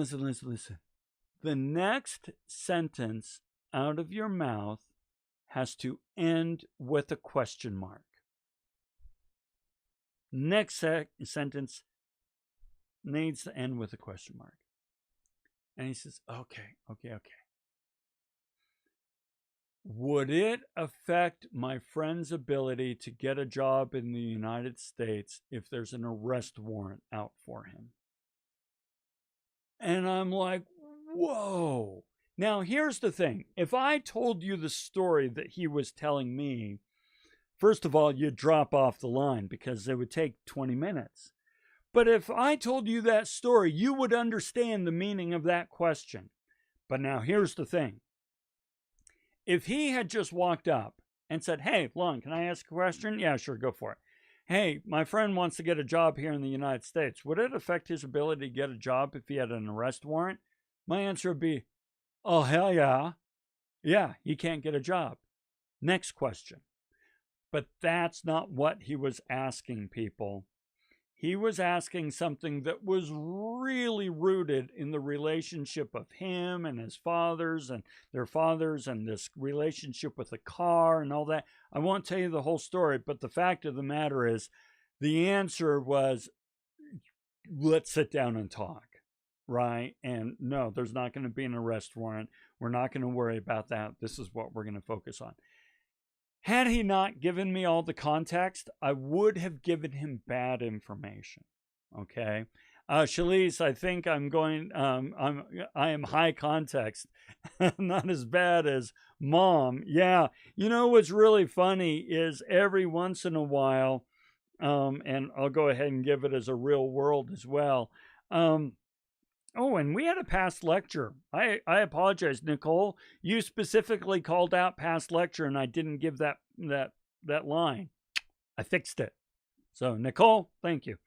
The next sentence out of your mouth has to end with a question mark. Next sentence needs to end with a question mark." And he says, okay. "Would it affect my friend's ability to get a job in the United States if there's an arrest warrant out for him?" And I'm like, whoa. Now, here's the thing. If I told you the story that he was telling me, first of all, you'd drop off the line because it would take 20 minutes. But if I told you that story, you would understand the meaning of that question. But now here's the thing. If he had just walked up and said, hey, Lon, can I ask a question? Yeah, sure, go for it. Hey, my friend wants to get a job here in the United States. Would it affect his ability to get a job if he had an arrest warrant? My answer would be, oh, hell yeah. Yeah, he can't get a job. Next question. But that's not what he was asking, people. He was asking something that was really rooted in the relationship of him and his fathers and their fathers and this relationship with the car and all that. I won't tell you the whole story, but the fact of the matter is the answer was, let's sit down and talk, right? And no, there's not going to be an arrest warrant. We're not going to worry about that. This is what we're going to focus on. Had he not given me all the context, I would have given him bad information. Okay, Shalise, I think I'm going. I am high context, not as bad as Mom. Yeah, you know what's really funny is every once in a while, and I'll go ahead and give it as a real world as well. Oh, and we had a past lecture. I apologize, Nicole. You specifically called out past lecture, and I didn't give that line. I fixed it. So, Nicole, thank you.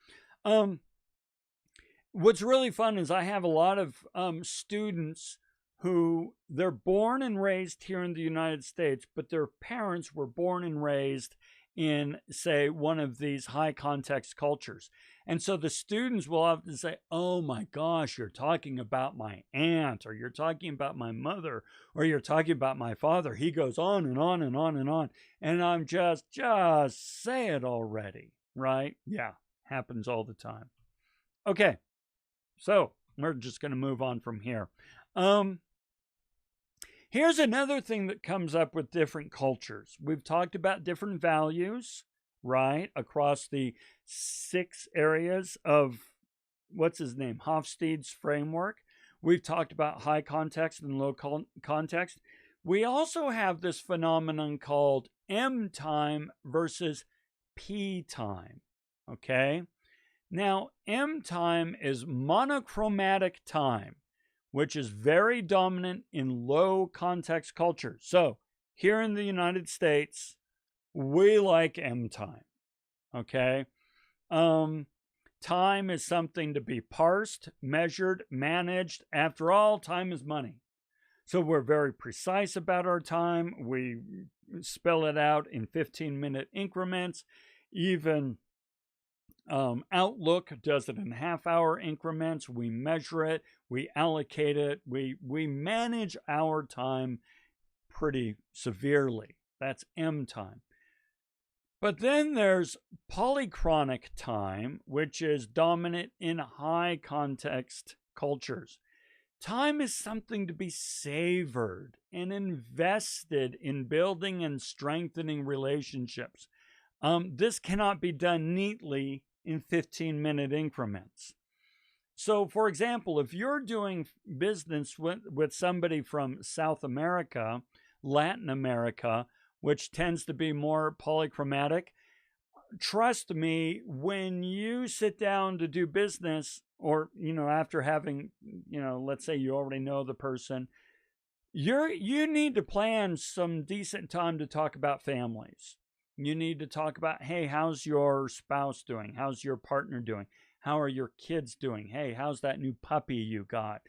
What's really fun is I have a lot of students who they're born and raised here in the United States, but their parents were born and raised in, say, one of these high context cultures. And so the students will often say, oh my gosh, you're talking about my aunt, or you're talking about my mother, or you're talking about my father. He goes on and on and on and on. And I'm just say it already, right? Yeah, happens all the time. Okay, so we're just going to move on from here. Here's another thing that comes up with different cultures. We've talked about different values, right, across the 6 areas of, what's his name, HOFSTEDE'S framework. We've talked about high context and low context. We also have this phenomenon called M time versus P time, okay? Now, M time is monochromatic time, which is very dominant in low context culture. So here in the United States, we like M time, okay? Time is something to be parsed, measured, managed. After all, time is money. So we're very precise about our time. We spell it out in 15-minute increments. Even Outlook does it in half-hour increments. We measure it. We allocate it. We manage our time pretty severely. That's M time. But then there's polychronic time, which is dominant in high context cultures. Time is something to be savored and invested in building and strengthening relationships. This cannot be done neatly in 15-minute increments. So, for example, if you're doing business with somebody from South America, Latin America, which tends to be more polychromatic, trust me, when you sit down to do business, or, after having, let's say you already know the person, you need to plan some decent time to talk about families. You need to talk about, hey, how's your spouse doing? How's your partner doing? How are your kids doing? Hey, how's that new puppy you got?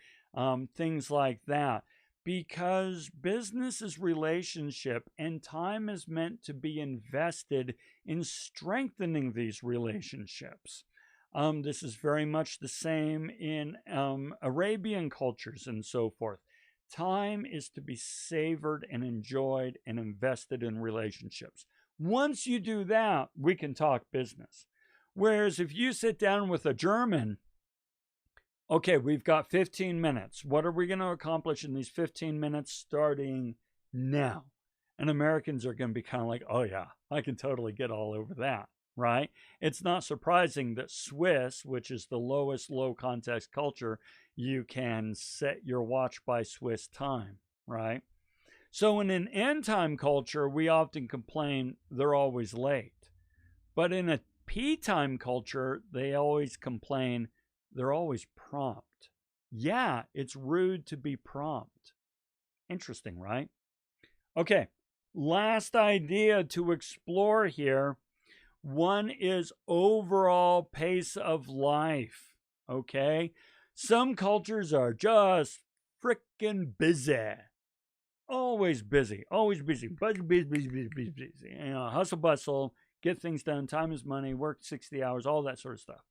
Things like that. Because business is relationship, and time is meant to be invested in strengthening these relationships. This is very much the same in Arabian cultures and so forth. Time is to be savored and enjoyed and invested in relationships. Once you do that, we can talk business. Whereas if you sit down with a German, okay, we've got 15 minutes. What are we going to accomplish in these 15 minutes starting now? And Americans are going to be kind of like, oh yeah, I can totally get all over that, right? It's not surprising that Swiss, which is the lowest low context culture, you can set your watch by Swiss time, right? So in an end time culture, we often complain they're always late. But in a peacetime culture, they always complain they're always prompt. Yeah, it's rude to be prompt. Interesting, right? Okay, last idea to explore here. One is overall pace of life. Okay, some cultures are just freaking busy. Always busy, always busy, busy. You know, hustle bustle, get things done, time is money, work 60 hours, all that sort of stuff.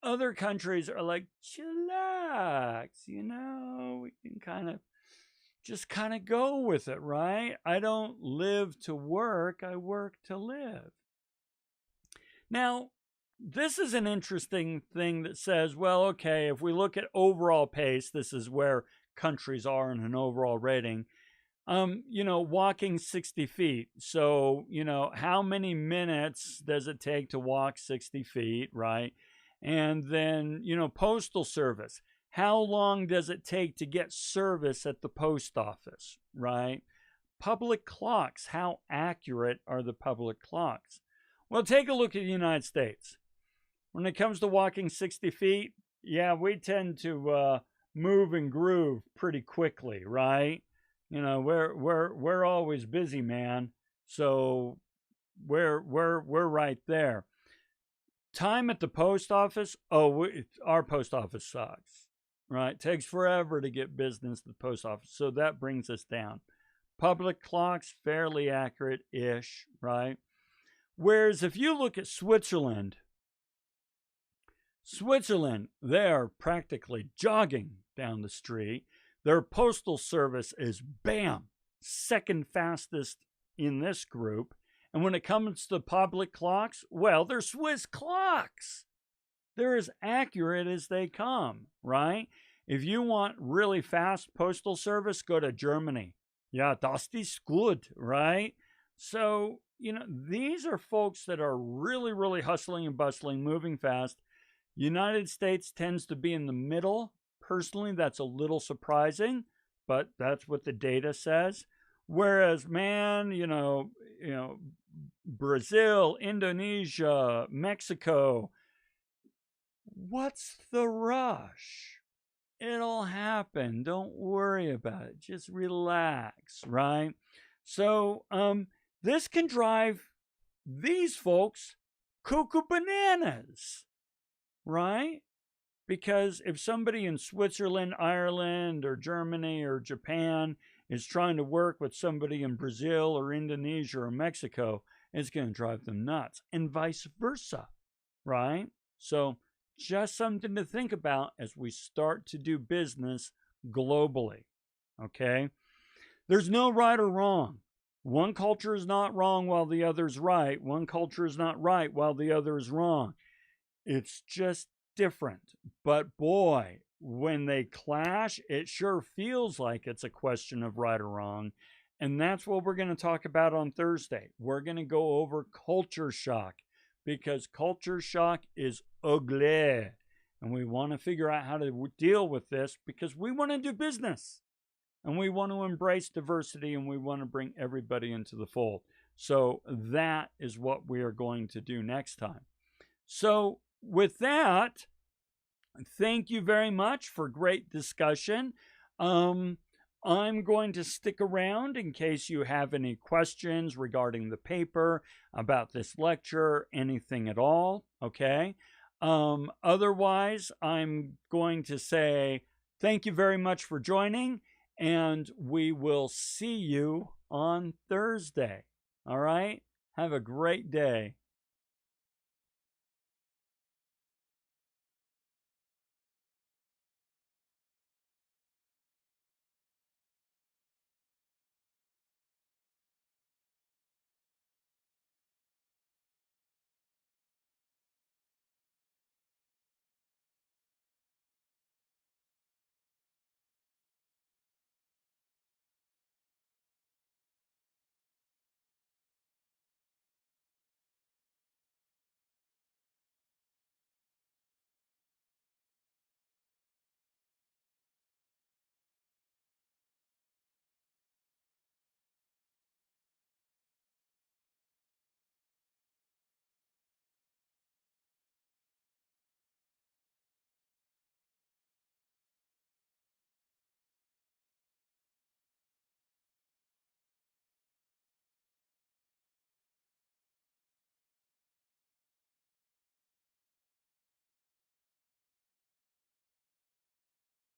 Other countries are like, chillax, you know, we can just kind of go with it, right? I don't live to work, I work to live. Now, this is an interesting thing that says, well, okay, if we look at overall pace, this is where countries are in an overall rating. You know, walking 60 feet. So, you know, how many minutes does it take to walk 60 feet, right? And then, you know, postal service. How long does it take to get service at the post office, right? Public clocks. How accurate are the public clocks? Well, take a look at the United States. When it comes to walking 60 feet, yeah, we tend to move and groove pretty quickly, right? You know, we're always busy, man. So we're right there. Time at the post office. Oh, our post office sucks, right? Takes forever to get business to the post office. So that brings us down. Public clocks, fairly accurate-ish, right? Whereas if you look at Switzerland, they are practically jogging down the street. Their postal service is, bam, second fastest in this group. And when it comes to public clocks, well, they're Swiss clocks. They're as accurate as they come, right? If you want really fast postal service, go to Germany. Yeah, das ist gut, right? So, you know, these are folks that are really, really hustling and bustling, moving fast. United States tends to be in the middle. Personally, that's a little surprising, but that's what the data says. Whereas, man, you know, Brazil, Indonesia, Mexico, what's the rush? It'll happen. Don't worry about it. Just relax, right? So, this can drive these folks cuckoo bananas, right? Because if somebody in Switzerland, Ireland, or Germany, or Japan is trying to work with somebody in Brazil, or Indonesia, or Mexico, it's going to drive them nuts, and vice versa, right? So just something to think about as we start to do business globally, okay? There's no right or wrong. One culture is not wrong while the other's right. One culture is not right while the other is wrong. It's just different. But boy, when they clash, it sure feels like it's a question of right or wrong. And that's what we're going to talk about on Thursday. We're going to go over culture shock, because culture shock is ugly. And we want to figure out how to deal with this, because we want to do business. And we want to embrace diversity, and we want to bring everybody into the fold. So that is what we are going to do next time. So with that, thank you very much for great discussion. I'm going to stick around in case you have any questions regarding the paper, about this lecture, anything at all, okay? Otherwise, I'm going to say thank you very much for joining, and we will see you on Thursday. All right? Have a great day.